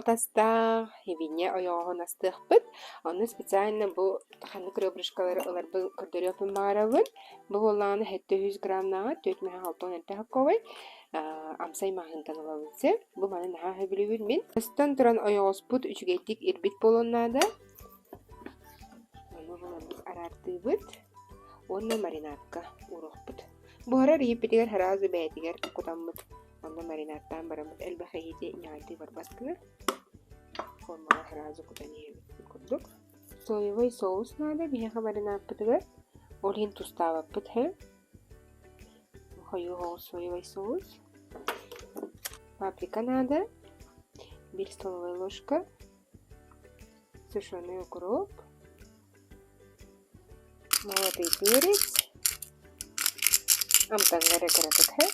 тастах, хибине ойоғын астықпыт. Оны специально бұл таханнык ребрышкалары ыларбы көрдөрөпін мағарабын. Бұл олағаны 700 грамнаға 4,6 әнті хаққовай. Амсай мағынтан олабынсы. Бұл маны наға білуін мен. Остан тұран ойоғыз бұд үчігеттік ирбит болуыннады. Оны бұлабыз арартыбыт. Оны маринатка урықпыт. Бұхарар епетігер харазы бәйтігер құтамбыт. Оны маринаттан барамыз. Әлбәқі ете иңайты бар басқыны. Формаға харазы құтан ебет күрдік. Соевой соус нады бейхі маринатпытығыр. Олин туставаппыт хэ. Хойуғол соевой соус. Паприка нады. 1 столовая ложка. Сушеный укроп. Молотый перец. Амтангары кыратык хэ.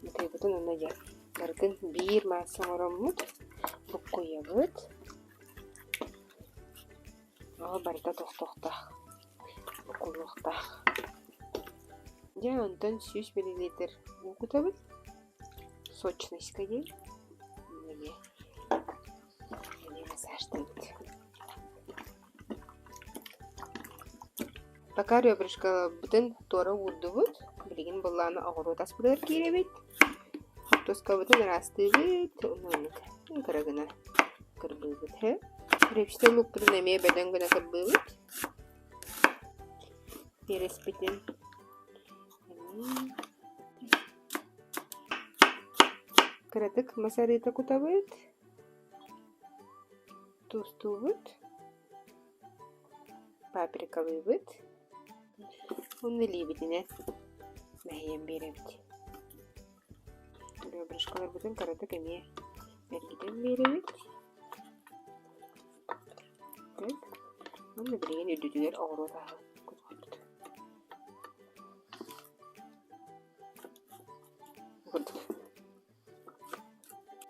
Мұтай бұтын онда я. Баргын бір масын орамыд. Бұқ қойабыд. Ол барда тоқтақтақ. Бұқылықтақ. Я ондан 100 мл оқытабыд. Сочность кәдей. Неге. Неге саштабыд. Пока ребрышка бұтын торы урдыбыд. Білген бұлланы ағыру таспыдар керебет. Тоска бұтын расты бет. Онлайнық. Қарағына кірбі бет. Репштен мұқ бұтын әме бәден ғына кірбі бет. Перес бітін. Кіратық масарыта құта бет. Тосту бет. Паприка бет. Оны лебедіне. Мәйен беремді. Ребрышкалар бұтын қараты кәме әргеден беремді. Оны білеген өдідігер ауыру дағы көзгөтті.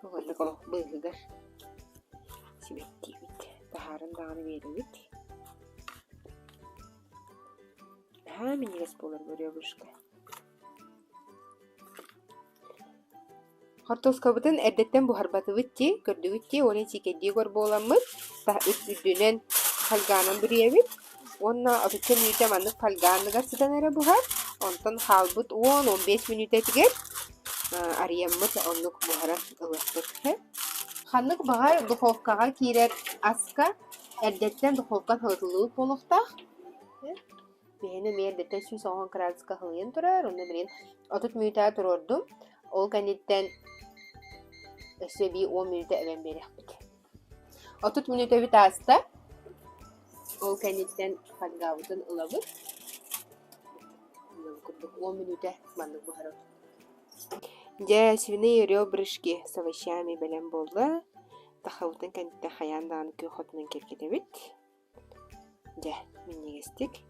Оғылды қолық бұлғығыр. Себетті бет. Тахарын дағаны беремді. Менегес болар бұл ребрышка. Картоска бұтын әрдеттен бұхарбаты бұтте, көрді бұтте, олен секедде көр боламыз. Үддінен қалғанын бүребіт. Онна отучы минуте мандық қалғаныға сыдан әрі бұхар. Онтан қалбыт 10-15 минуте тігер. Арыямыз онлық бұхара ұлыстық. Қанлық бұхар дұховкаға кейрер аска, әрдеттен дұховкан хылтылығы болықтақ. Бейіні мердеттен 190 градуска хылыйын тұрар. Онда білен 30 минуте тұрордым. Ол кәнеттен өсі 10 минуте әвен берек біт. 30 минуте біт аста. Ол кәнеттен қалғауытын ұлабыт. 10 минуте бандық бұхару. Жа свиные ребрышки с овощами бәлем болды. Тақауытын кәнеттен қаяндағаны көй қотының керкеті біт. Жа, мен негестік.